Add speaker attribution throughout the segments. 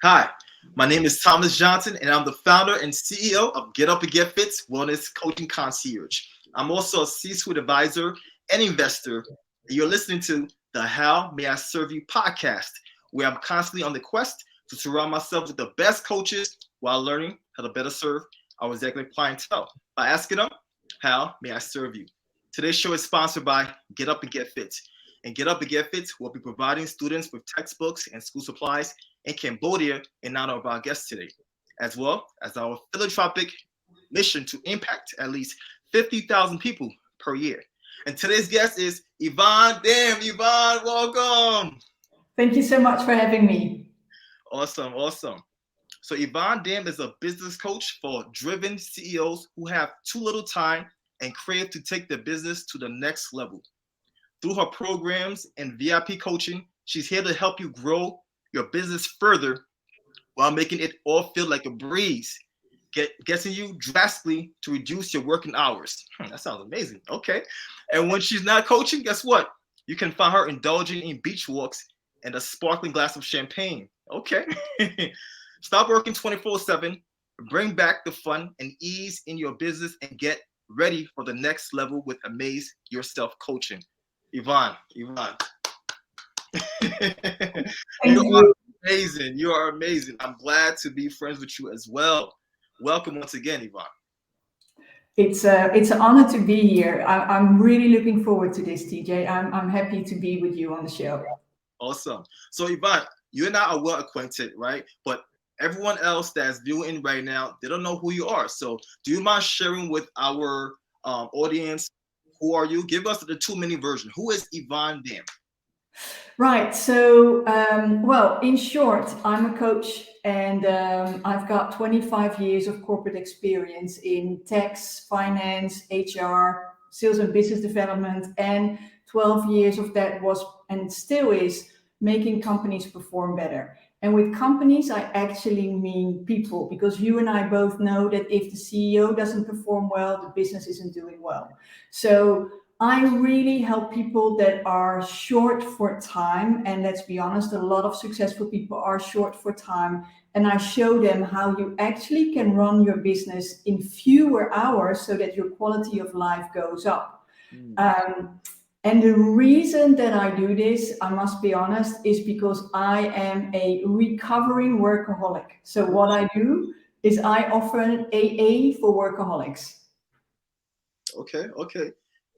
Speaker 1: Hi, my name is Thomas Johnson, and I'm the founder and CEO of GetUpNGetFit Wellness Coaching Concierge. I'm also a C-suite advisor and investor. You're listening to the How May I Serve You podcast, where I'm constantly on the quest to surround myself with the best coaches while learning how to better serve our executive clientele by asking them, how may I serve you? Today's show is sponsored by Get Up and Get Fit. And Get Up and Get Fit will be providing students with textbooks and school supplies in Cambodia in honor of our guest today, as well as our philanthropic mission to impact at least 50,000 people per year. And today's guest is Yvonne Dam. Yvonne, welcome.
Speaker 2: Thank you so much for having me.
Speaker 1: Awesome. So Yvonne Dam is a business coach for driven CEOs who have too little time and crave to take their business to the next level. Through her programs and VIP coaching, she's here to help you grow your business further while making it all feel like a breeze, getting you drastically to reduce your working hours. That sounds amazing. Okay. And when she's not coaching, guess what? You can find her indulging in beach walks and a sparkling glass of champagne. Okay. Stop working 24/7, bring back the fun and ease in your business, and get ready for the next level with Amaze Yourself coaching. Yvonne.
Speaker 2: Thank you.
Speaker 1: You are amazing. I'm glad to be friends with you as well. Welcome once again, Yvonne.
Speaker 2: It's an honor to be here. I'm really looking forward to this, TJ. I'm happy to be with you on the show.
Speaker 1: Awesome. So, Yvonne, you and I are well acquainted, right? But everyone else that's viewing right now, they don't know who you are. So, do you mind sharing with our audience, who are you? Give us the 2-minute version. Who is Yvonne Dam?
Speaker 2: Right. So, well, in short, I'm a coach, and I've got 25 years of corporate experience in tax, finance, HR, sales and business development, and 12 years of that was and still is making companies perform better. And with companies, I actually mean people, because you and I both know that if the CEO doesn't perform well, the business isn't doing well. So I really help people that are short for time. And let's be honest, a lot of successful people are short for time. And I show them how you actually can run your business in fewer hours so that your quality of life goes up. And the reason that I do this, I must be honest, is because I am a recovering workaholic. So what I do is I offer an AA for workaholics.
Speaker 1: Okay.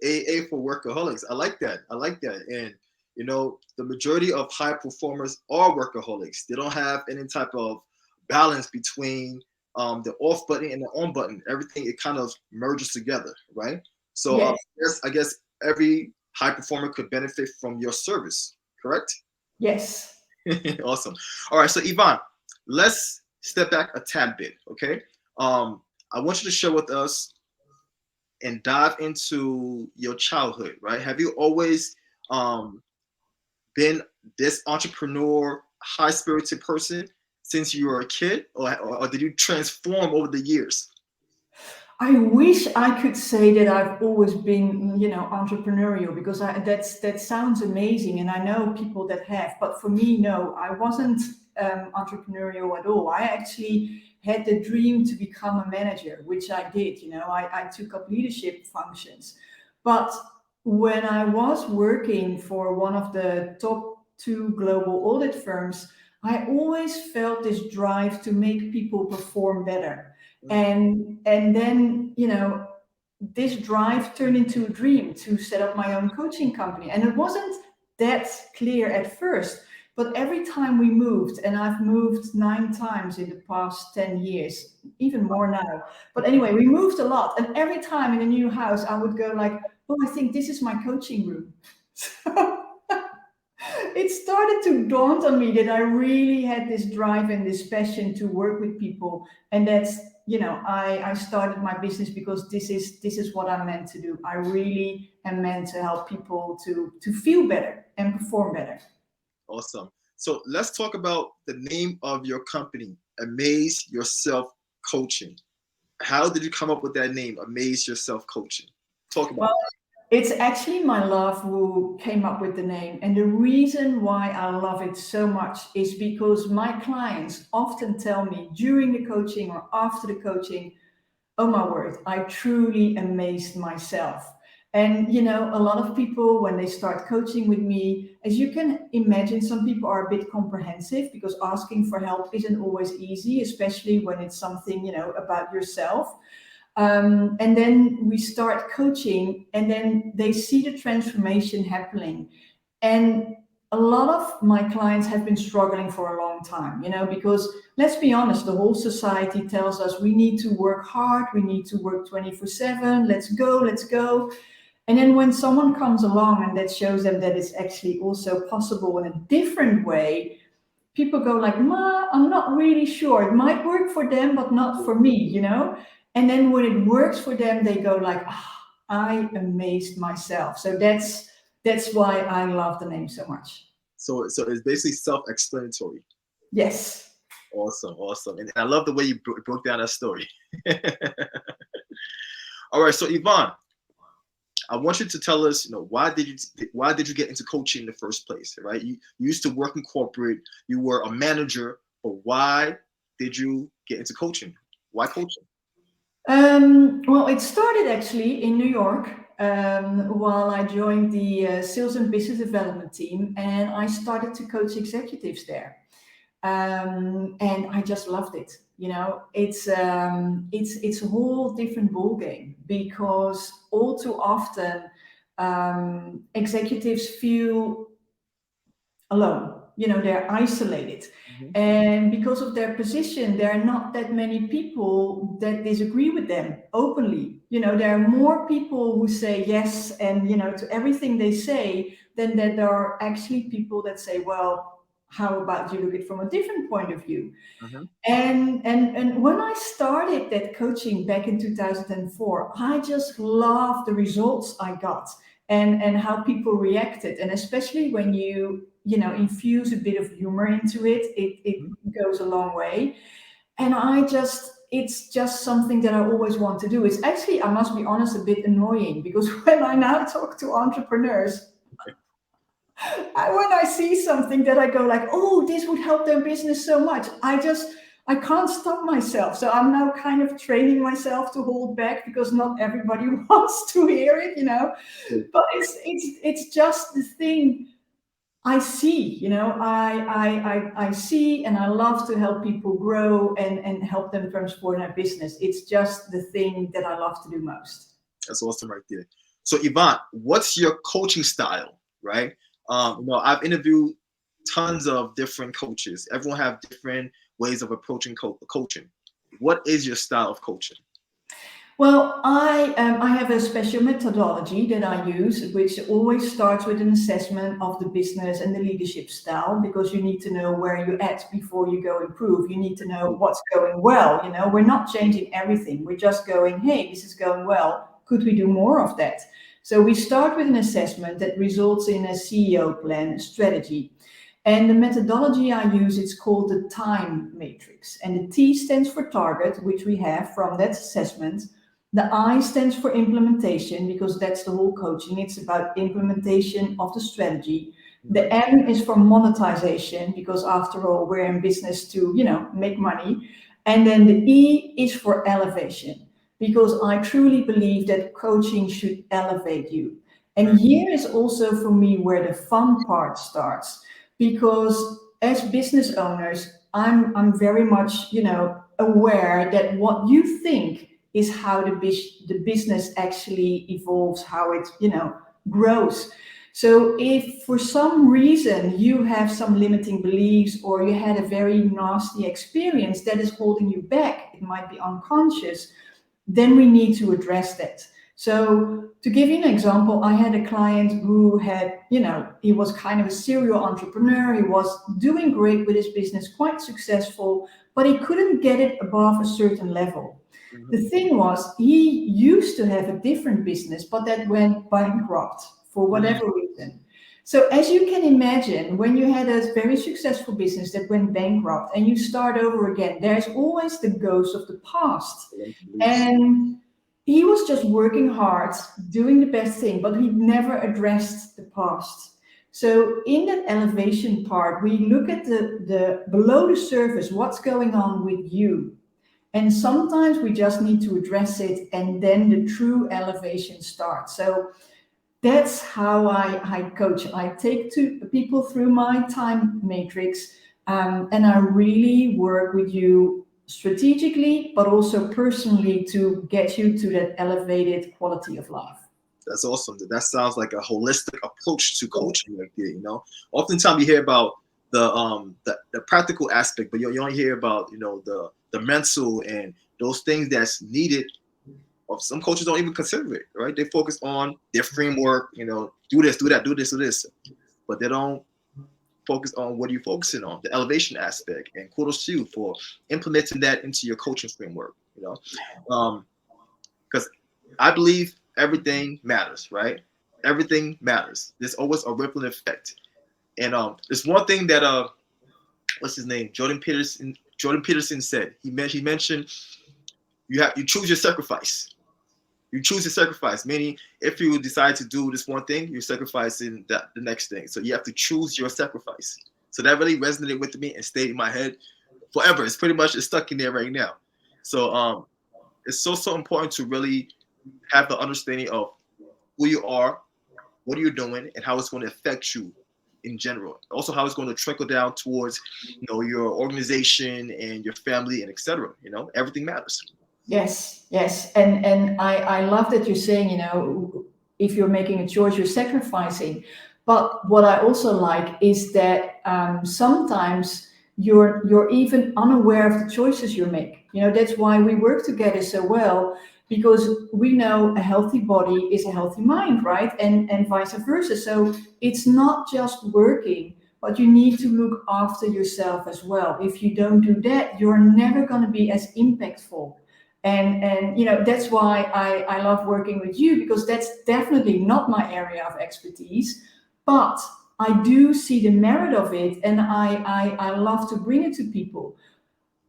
Speaker 1: AA for workaholics. I like that. And the majority of high performers are workaholics. They don't have any type of balance between the off button and the on button. Everything, it kind of merges together, right? So
Speaker 2: Yes.
Speaker 1: I guess every high performer could benefit from your service, correct?
Speaker 2: Yes.
Speaker 1: Awesome. All right, so Yvonne, let's step back a tad bit, okay? I want you to share with us and dive into your childhood, right? Have you always been this entrepreneur, high-spirited person since you were a kid, or did you transform over the years?
Speaker 2: I wish I could say that I've always been, entrepreneurial, because that sounds amazing, and I know people that have. But for me, no, I wasn't entrepreneurial at all. I actually had the dream to become a manager, which I did. I took up leadership functions. But when I was working for one of the top 2 global audit firms, I always felt this drive to make people perform better. And then this drive turned into a dream to set up my own coaching company. And it wasn't that clear at first, but every time we moved, and I've moved 9 times in the past 10 years, even more now, but anyway, we moved a lot, and every time in a new house I would go like, oh, I think this is my coaching room. So it started to dawn on me that I really had this drive and this passion to work with people. And that's, I started my business because this is what I'm meant to do. I really am meant to help people to feel better and perform better.
Speaker 1: Awesome. So let's talk about the name of your company, Amaze Yourself Coaching. How did you come up with that name, Amaze Yourself Coaching? Talk about
Speaker 2: Well,
Speaker 1: that.
Speaker 2: It's actually my love who came up with the name. And the reason why I love it so much is because my clients often tell me during the coaching or after the coaching, oh my word, I truly amazed myself. And a lot of people, when they start coaching with me, as you can imagine, some people are a bit comprehensive because asking for help isn't always easy, especially when it's something about yourself. And then we start coaching, and then they see the transformation happening. And a lot of my clients have been struggling for a long time, because let's be honest, the whole society tells us we need to work hard, we need to work 24/7, let's go, let's go. And then when someone comes along and that shows them that it's actually also possible in a different way, people go like, Ma, I'm not really sure. It might work for them, but not for me. And then when it works for them, they go like, I amazed myself. So that's why I love the name so much.
Speaker 1: So it's basically self-explanatory.
Speaker 2: Yes.
Speaker 1: Awesome. And I love the way you broke down that story. All right, so Yvonne, I want you to tell us, why did you get into coaching in the first place, right? You used to work in corporate, you were a manager, but why did you get into coaching? Why coaching?
Speaker 2: Well, it started actually in New York while I joined the sales and business development team, and I started to coach executives there. And I just loved it. It's a whole different ball game, because all too often executives feel alone. They're isolated.
Speaker 1: Mm-hmm.
Speaker 2: And because of their position, there are not that many people that disagree with them openly. There are more people who say yes and to everything they say than that there are actually people that say, well, how about you look at it from a different point of view?
Speaker 1: Mm-hmm.
Speaker 2: And when I started that coaching back in 2004, I just loved the results I got and how people reacted. And especially when you infuse a bit of humor into it, it goes a long way. And it's just something that I always want to do. It's actually, I must be honest, a bit annoying, because when I now talk to entrepreneurs, when I see something that I go like, oh, this would help their business so much, I can't stop myself. So I'm now kind of training myself to hold back, because not everybody wants to hear it, But it's just the thing I see, I see, and I love to help people grow and help them transform their business. It's just the thing that I love to do most.
Speaker 1: That's awesome right there. So Yvonne, what's your coaching style, right? I've interviewed tons of different coaches. Everyone have different ways of approaching coaching. What is your style of coaching?
Speaker 2: Well, I have a special methodology that I use, which always starts with an assessment of the business and the leadership style, because you need to know where you're at before you go improve. You need to know what's going well. We're not changing everything. We're just going, hey, this is going well. Could we do more of that? So we start with an assessment that results in a CEO plan, a strategy. And the methodology I use, it's called the time matrix. And the T stands for target, which we have from that assessment. The I stands for implementation, because that's the whole coaching. It's about implementation of the strategy. The M is for monetization, because after all, we're in business to, make money. And then the E is for elevation, because I truly believe that coaching should elevate you. And here is also for me where the fun part starts, because as business owners, I'm very much, aware that what you think is how the business actually evolves, how it, grows. So if for some reason you have some limiting beliefs, or you had a very nasty experience that is holding you back, it might be unconscious, then we need to address that. So to give you an example, I had a client who had, he was kind of a serial entrepreneur. He was doing great with his business, quite successful, but he couldn't get it above a certain level. The thing was, he used to have a different business, but that went bankrupt for whatever reason. So as you can imagine, when you had a very successful business that went bankrupt and you start over again, there's always the ghost of the past. And he was just working hard, doing the best thing, but he never addressed the past. So in that elevation part, we look at the below the surface, what's going on with you. And sometimes we just need to address it, and then the true elevation starts. So that's how I coach. I take people through my time matrix, and I really work with you strategically, but also personally to get you to that elevated quality of life.
Speaker 1: That's awesome. That sounds like a holistic approach to coaching right there. Oftentimes you hear about the practical aspect, but you don't hear about the mental and those things that's needed. Or some coaches don't even consider it, right? They focus on their framework, do this, do that, do this, do this, but they don't focus on what you're focusing on, the elevation aspect. And kudos to you for implementing that into your coaching framework. Because I believe everything matters, right? Everything matters. There's always a rippling effect. And there's one thing that what's his name? Jordan Peterson said. He mentioned you choose your sacrifice. You choose your sacrifice, meaning if you decide to do this one thing, you're sacrificing the next thing. So you have to choose your sacrifice. So that really resonated with me and stayed in my head forever. It's stuck in there right now. So it's so important to really have the understanding of who you are, what you're doing, and how it's going to affect you in general. Also, how it's going to trickle down towards your organization and your family and etc. Everything matters.
Speaker 2: Yes, and I love that you're saying, if you're making a choice, you're sacrificing. But what I also like is that sometimes you're even unaware of the choices you make. That's why we work together so well, because we know a healthy body is a healthy mind, right? And vice versa. So it's not just working, but you need to look after yourself as well. If you don't do that, you're never going to be as impactful. And that's why I love working with you, because that's definitely not my area of expertise, but I do see the merit of it, and I love to bring it to people.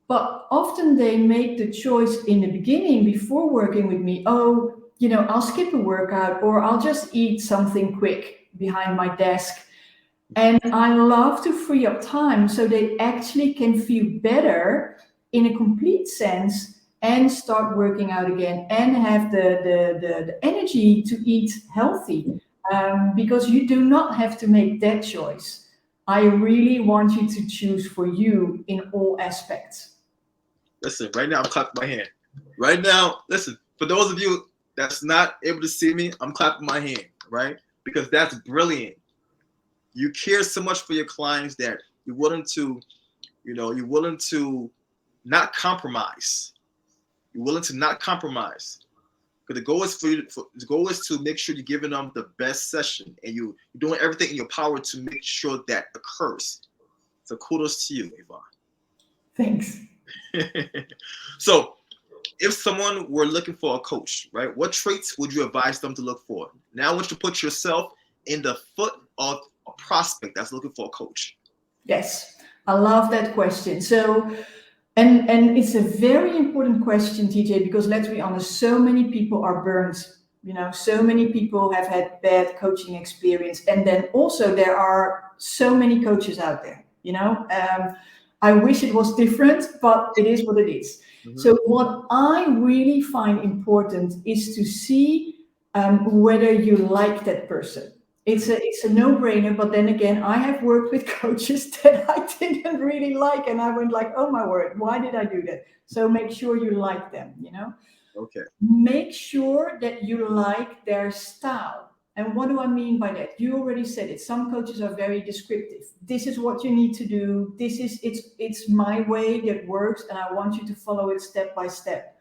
Speaker 2: But often they make the choice in the beginning before working with me, I'll skip a workout, or I'll just eat something quick behind my desk. And I love to free up time so they actually can feel better in a complete sense and start working out again and have the energy to eat healthy, because you do not have to make that choice. I really want you to choose for you in all aspects.
Speaker 1: Listen, right now I'm clapping my hand. Right now, listen, for those of you that's not able to see me, I'm clapping my hand, right? Because that's brilliant. You care so much for your clients that you're willing to not compromise. You're willing to not compromise. Because the goal is to make sure you're giving them the best session, and you're doing everything in your power to make sure that occurs. So kudos to you, Yvonne.
Speaker 2: Thanks.
Speaker 1: So if someone were looking for a coach, right, what traits would you advise them to look for? Now I want you to put yourself in the foot of a prospect that's looking for a coach.
Speaker 2: Yes, I love that question. So, and it's a very important question, TJ, because let's be honest, so many people are burned. So many people have had bad coaching experience, and then also there are so many coaches out there. I wish it was different, but it is what it is. Mm-hmm. So what I really find important is to see whether you like that person. It's a no-brainer, but then again, I have worked with coaches that I didn't really like, and I went like, oh my word, why did I do that? So make sure you like them,
Speaker 1: Okay.
Speaker 2: Make sure that you like their style. And what do I mean by that? You already said it. Some coaches are very descriptive. This is what you need to do. It's my way that works, and I want you to follow it step by step.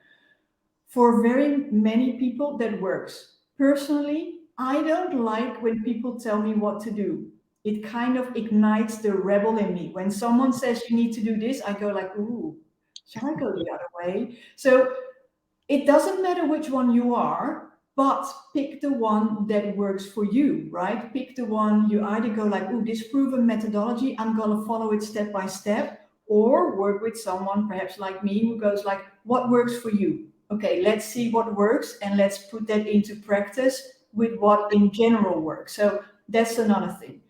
Speaker 2: For very many people, that works. Personally, I don't like when people tell me what to do. It kind of ignites the rebel in me. When someone says you need to do this, I go like, ooh, shall I go the other way? So it doesn't matter which one you are, but pick the one that works for you, right? Pick the one you either go like, ooh, this proven methodology, I'm going to follow it step by step, or work with someone perhaps like me who goes like, what works for you? okay, let's see what works and let's put that into practice with what in general works. So that's another thing.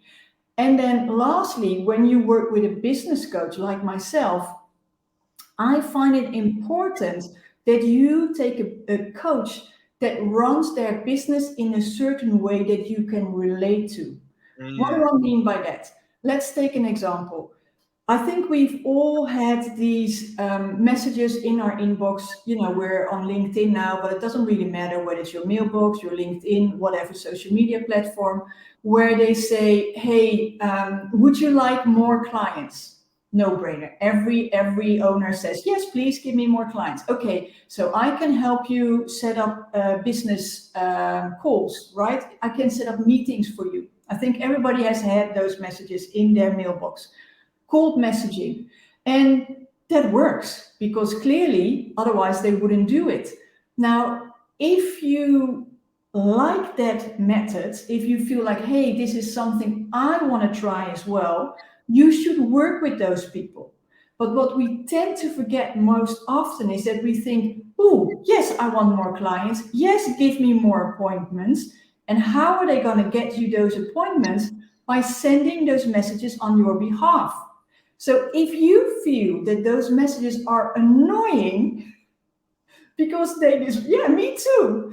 Speaker 2: And then lastly, when you work with a business coach like myself, I find it important that you take a coach that runs their business in a certain way that you can relate to. What do I mean by that? Let's take an example. I think we've all had these messages in our inbox. You know, we're on LinkedIn now, but it doesn't really matter whether it's your mailbox, your LinkedIn, whatever social media platform, where they say, hey, would you like more clients? No brainer. Every owner says, yes, please give me more clients. Okay, so I can help you set up business calls, right? I can set up meetings for you. I think everybody has had those messages in their mailbox. Cold messaging. And that works because clearly, otherwise they wouldn't do it. Now, if you like that method, if you feel like, hey, this is something I want to try as well, you should work with those people. But what we tend to forget most often is that we think, oh, yes, I want more clients. Yes, give me more appointments. And how are they going to get you those appointments? By sending those messages on your behalf. So if you feel that those messages are annoying because they just, yeah, me too.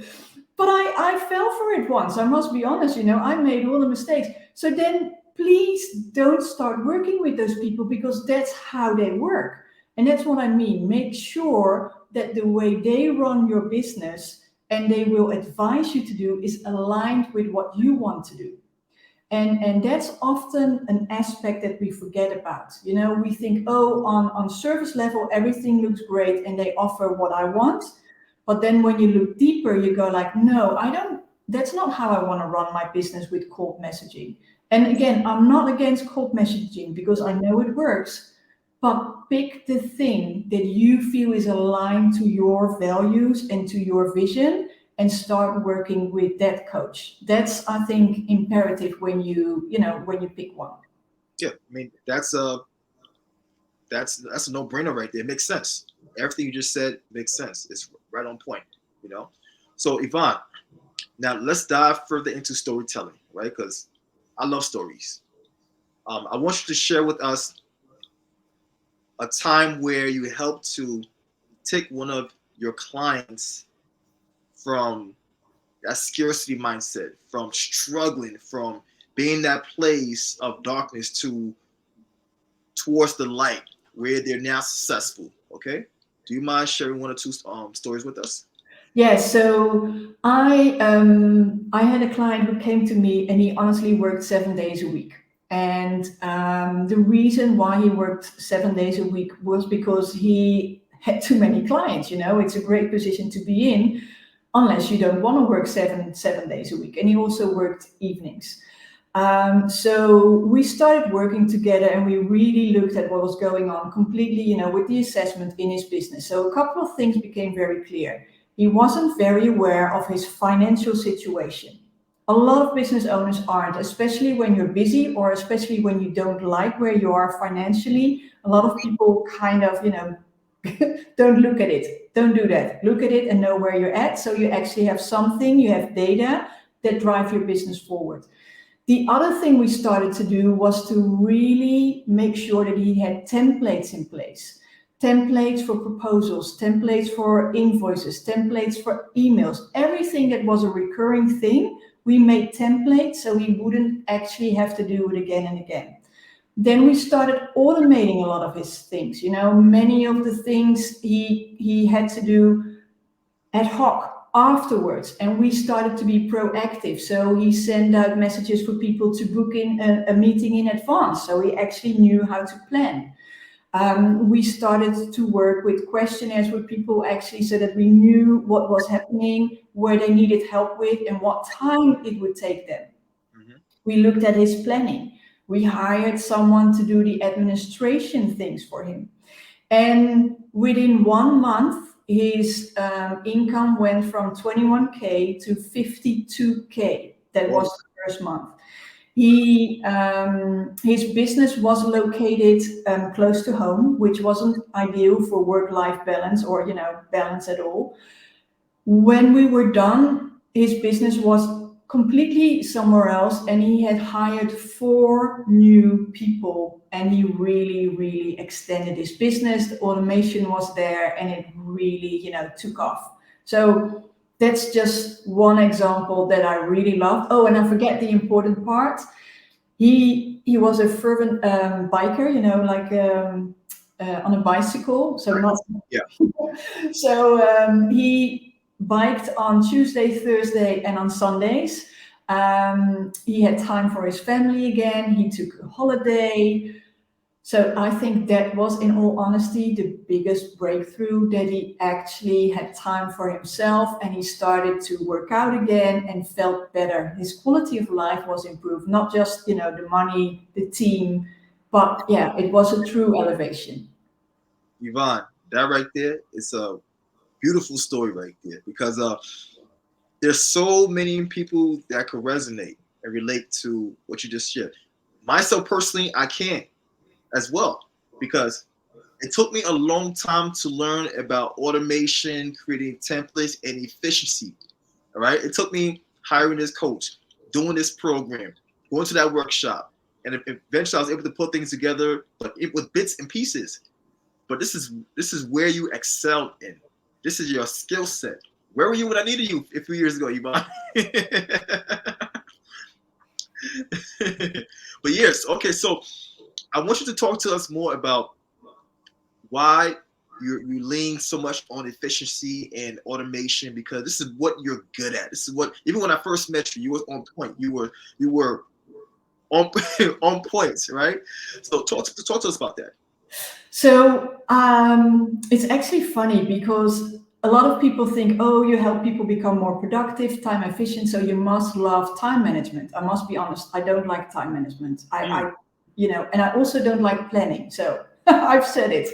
Speaker 2: But I fell for it once. I must be honest, I made all the mistakes. So then please don't start working with those people because that's how they work. And that's what I mean. Make sure that the way they run your business and they will advise you to do is aligned with what you want to do. And that's often an aspect that we forget about. We think, oh, on service level, everything looks great and they offer what I want. But then when you look deeper, you go like, no, that's not how I want to run my business with cold messaging. And again, I'm not against cold messaging because I know it works, but pick the thing that you feel is aligned to your values and to your vision and start working with that coach. That's, I think, imperative when you pick one.
Speaker 1: Yeah, I mean that's a no-brainer right there. It makes sense. Everything you just said makes sense. It's right on point. So Yvonne, now let's dive further into storytelling, right? Because I love stories. I want you to share with us a time where you helped to take one of your clients from that scarcity mindset, from struggling, from being that place of darkness towards the light where they're now successful. Okay, do you mind sharing one or two stories with us?
Speaker 2: Yeah, so I had a client who came to me and he honestly worked 7 days a week. And the reason why he worked 7 days a week was because he had too many clients. It's a great position to be in, unless you don't want to work seven days a week. And he also worked evenings. So we started working together and we really looked at what was going on completely, with the assessment in his business. So a couple of things became very clear. He wasn't very aware of his financial situation. A lot of business owners aren't, especially when you're busy or especially when you don't like where you are financially. A lot of people kind of, don't look at it. Don't do that. Look at it and know where you're at. So you actually have something, you have data that drive your business forward. The other thing we started to do was to really make sure that he had templates in place. Templates for proposals, templates for invoices, templates for emails, everything that was a recurring thing, we made templates so he wouldn't actually have to do it again and again. Then we started automating a lot of his things. Many of the things he had to do ad hoc afterwards, and we started to be proactive. So he sent out messages for people to book in a meeting in advance, so he actually knew how to plan. We started to work with questionnaires with people actually so that we knew what was happening, where they needed help with, and what time it would take them. Mm-hmm. We looked at his planning. We hired someone to do the administration things for him. And within 1 month, his income went from 21K to 52K. That was the first month. His business was located close to home, which wasn't ideal for work-life balance or balance at all. When we were done, his business was completely somewhere else, and he had hired 4 new people, and he really, really extended his business. The automation was there, and it really, took off. So that's just one example that I really loved. Oh, and I forget the important part. He was a fervent biker, like on a bicycle. So not.
Speaker 1: Yeah.
Speaker 2: So he biked on Tuesday, Thursday, and on Sundays. He had time for his family again. He took a holiday. So I think that was, in all honesty, the biggest breakthrough, that he actually had time for himself, and he started to work out again and felt better. His quality of life was improved, not just, the money, the team, but yeah, it was a true elevation.
Speaker 1: Yvonne, that right there is a beautiful story right there, because there's so many people that could resonate and relate to what you just shared. Myself personally, I can't as well, because it took me a long time to learn about automation, creating templates, and efficiency. All right, it took me hiring this coach, doing this program, going to that workshop, and eventually I was able to put things together, but with bits and pieces. But this is where you excel in. This is your skill set. Where were you when I needed you a few years ago, Yvonne? But yes, okay. So I want you to talk to us more about why you lean so much on efficiency and automation, because this is what you're good at. This is what, even when I first met you, you were on point. You were on on points, right? So talk to us about that.
Speaker 2: So it's actually funny because a lot of people think, oh, you help people become more productive, time efficient, so you must love time management. I must be honest, I don't like time management. And I also don't like planning. So I've said it,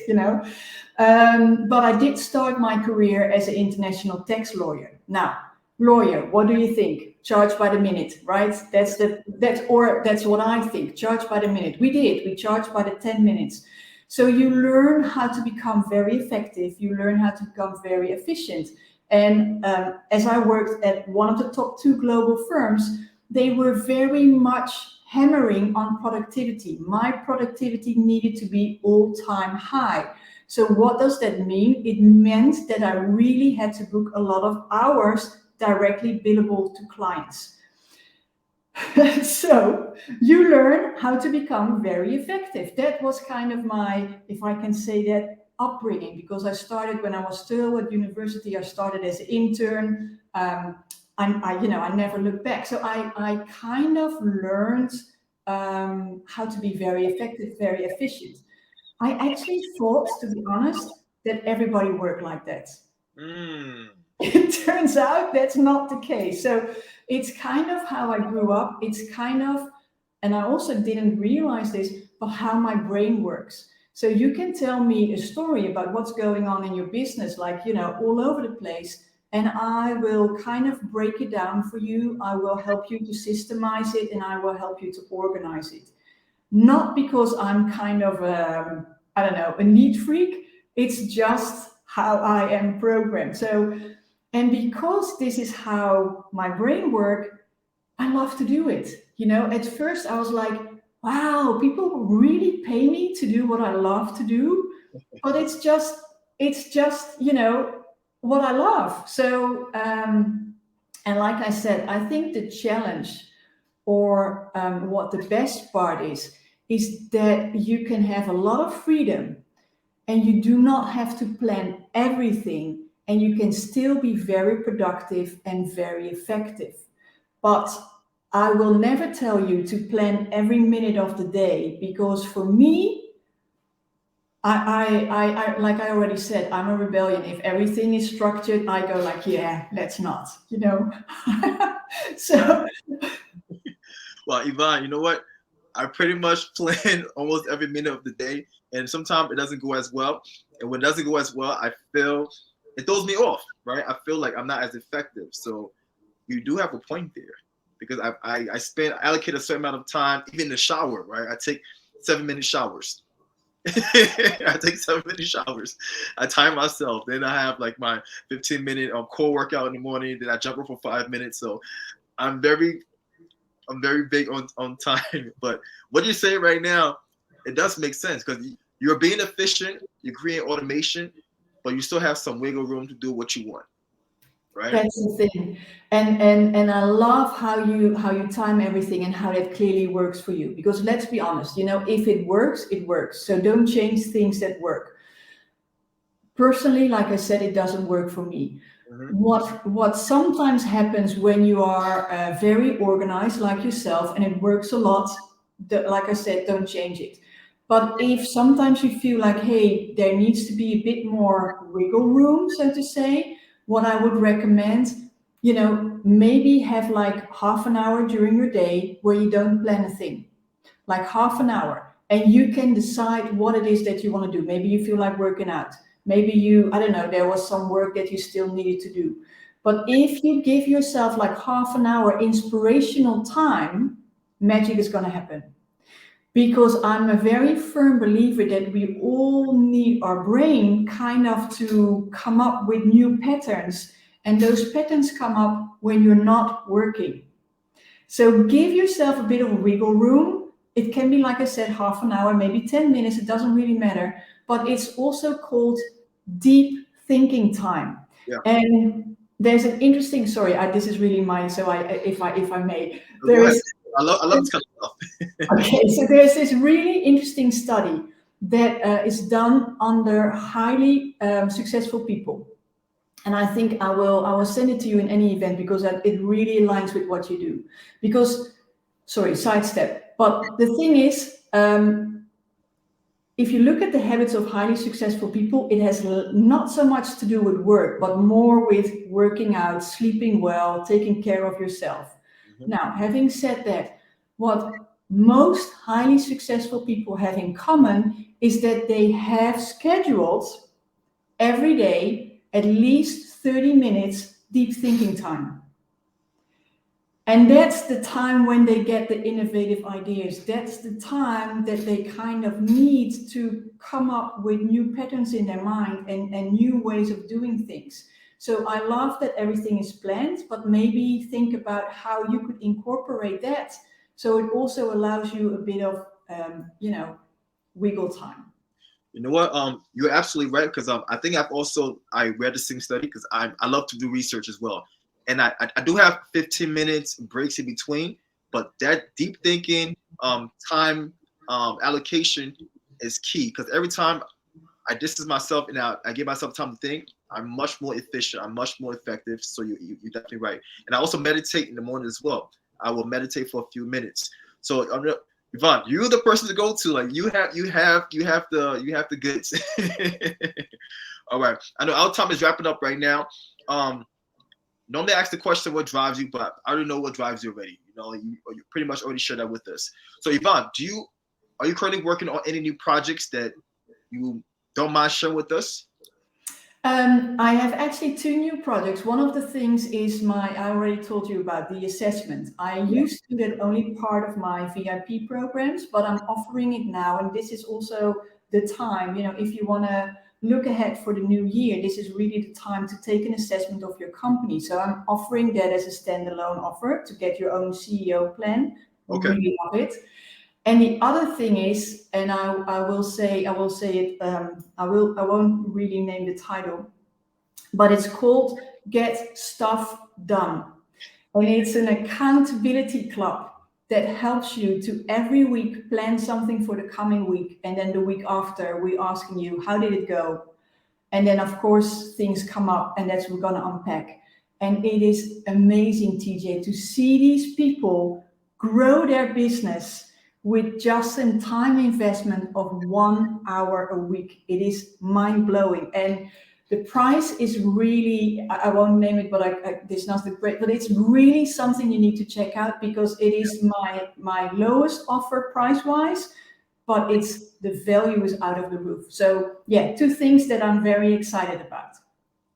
Speaker 2: But I did start my career as an international tax lawyer. Now, lawyer, what do you think? Charge by the minute, right? That's what I think. Charge by the minute. We charge by the 10 minutes. So you learn how to become very effective. You learn how to become very efficient. And as I worked at one of the top 2 global firms, they were very much hammering on productivity. My productivity needed to be all-time high. So what does that mean? It meant that I really had to book a lot of hours directly billable to clients. So you learn how to become very effective. That was kind of my, if I can say that, upbringing, because I started when I was still at university. I started as an intern. I never looked back. So I kind of learned how to be very effective, very efficient. I actually thought, to be honest, that everybody worked like that. It turns out that's not the case. So it's kind of how I grew up. It's kind of, and I also didn't realize this, but how my brain works. So you can tell me a story about what's going on in your business, like, all over the place, and I will kind of break it down for you. I will help you to systemize it, and I will help you to organize it. Not because I'm kind of, a neat freak. It's just how I am programmed. So, and because this is how my brain works, I love to do it. At first I was like, wow, people really pay me to do what I love to do. But it's just, what I love. So, and like I said, I think the challenge, or what the best part is that you can have a lot of freedom, and you do not have to plan everything, and you can still be very productive and very effective. But I will never tell you to plan every minute of the day, because for me, I like I already said, I'm a rebellion. If everything is structured, I go like, yeah, let's not, So
Speaker 1: Well, Yvonne, you know what? I pretty much plan almost every minute of the day, and sometimes it doesn't go as well. And when it doesn't go as well, I feel it throws me off, right? I feel like I'm not as effective. So you do have a point there. because I allocate a certain amount of time, even in the shower, right? I take 7-minute showers. I take 7-minute showers. I time myself. Then I have like my 15-minute core workout in the morning. Then I jump up for 5 minutes. So I'm very big on time. But what you say right now, it does make sense because you're being efficient. You're creating automation, but you still have some wiggle room to do what you want, right?
Speaker 2: That's the thing. And I love how you time everything and how that clearly works for you. Because let's be honest, if it works, it works. So don't change things that work. Personally, like I said, it doesn't work for me.
Speaker 1: Mm-hmm.
Speaker 2: What sometimes happens when you are very organized like yourself and it works a lot, like I said, don't change it. But if sometimes you feel like, hey, there needs to be a bit more wiggle room, so to say, what I would recommend, maybe have like half an hour during your day where you don't plan a thing, like half an hour, and you can decide what it is that you want to do. Maybe you feel like working out. Maybe I don't know, there was some work that you still needed to do. But if you give yourself like half an hour inspirational time, magic is going to happen. Because I'm a very firm believer that we all need our brain kind of to come up with new patterns. And those patterns come up when you're not working. So give yourself a bit of wiggle room. It can be, like I said, half an hour, maybe 10 minutes. It doesn't really matter. But it's also called deep thinking time.
Speaker 1: Yeah.
Speaker 2: And there's an interesting, sorry, this is really mine. So if I may,
Speaker 1: Go ahead. I love this kind of stuff.
Speaker 2: Okay, so there's this really interesting study that is done under highly successful people. And I think I will send it to you in any event because it really aligns with what you do. Because, sorry, sidestep. But the thing is, if you look at the habits of highly successful people, it has not so much to do with work, but more with working out, sleeping well, taking care of yourself. Mm-hmm. Now, having said that, what most highly successful people have in common is that they have scheduled every day at least 30 minutes deep thinking time. And that's the time when they get the innovative ideas. That's the time that they kind of need to come up with new patterns in their mind and new ways of doing things. So I love that everything is planned, but maybe think about how you could incorporate that. So it also allows you a bit of, wiggle time.
Speaker 1: You know what? You're absolutely right because I think I read the same study because I love to do research as well, and I do have 15 minutes breaks in between, but that deep thinking time allocation is key because every time I distance myself and I give myself time to think, I'm much more efficient. I'm much more effective. So you're definitely right. And I also meditate in the morning as well. I will meditate for a few minutes. So Yvonne, you're the person to go to. Like you have the goods. All right. I know our time is wrapping up right now. Normally I ask the question what drives you, but I already know what drives you already. You pretty much already shared that with us. So Yvonne, are you currently working on any new projects that you don't mind sharing with us?
Speaker 2: I have actually 2 new projects. One of the things is I already told you about the assessment. I used to do that only part of my VIP programs, but I'm offering it now. And this is also the time, if you want to look ahead for the new year, this is really the time to take an assessment of your company. So I'm offering that as a standalone offer to get your own CEO plan.
Speaker 1: Okay.
Speaker 2: Really love it. And the other thing is, and I will say it. I won't really name the title, but it's called Get Stuff Done, and it's an accountability club that helps you to every week plan something for the coming week, and then the week after we're asking you how did it go, and then of course things come up, and that's what we're gonna unpack. And it is amazing, TJ, to see these people grow their business with just a time investment of 1 hour a week. It is mind-blowing. And the price is really, I won't name it, but this is not the great, but it's really something you need to check out because it is my lowest offer price-wise, but the value is out of the roof. So yeah, 2 things that I'm very excited about.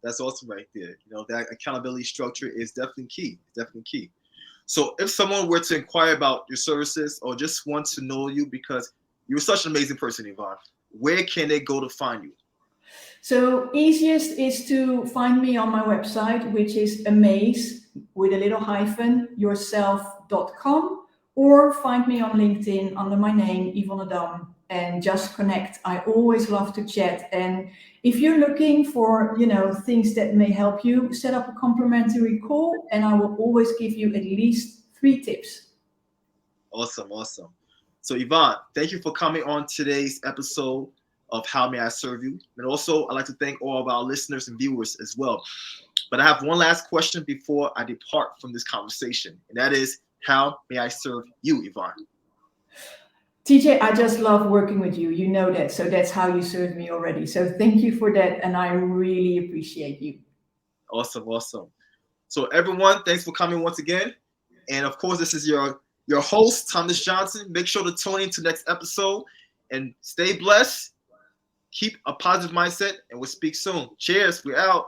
Speaker 1: That's awesome right there. That accountability structure is definitely key. Definitely key. So if someone were to inquire about your services or just want to know you because you're such an amazing person, Yvonne, where can they go to find you?
Speaker 2: So easiest is to find me on my website, which is Amaze with a little hyphen yourself.com, or find me on LinkedIn under my name, Yvonne Dam, and just connect. I always love to chat. And if you're looking for, things that may help you, set up a complimentary call, and I will always give you at least 3 tips.
Speaker 1: Awesome, awesome. So Yvonne, thank you for coming on today's episode of How May I Serve You? And also, I'd like to thank all of our listeners and viewers as well. But I have one last question before I depart from this conversation, and that is, how may I serve you, Yvonne?
Speaker 2: TJ, I just love working with you. You know that. So that's how you served me already. So thank you for that. And I really appreciate you.
Speaker 1: Awesome, awesome. So everyone, thanks for coming once again. And of course, this is your host, Thomas Johnson. Make sure to tune in to next episode and stay blessed. Keep a positive mindset, and we'll speak soon. Cheers. We're out.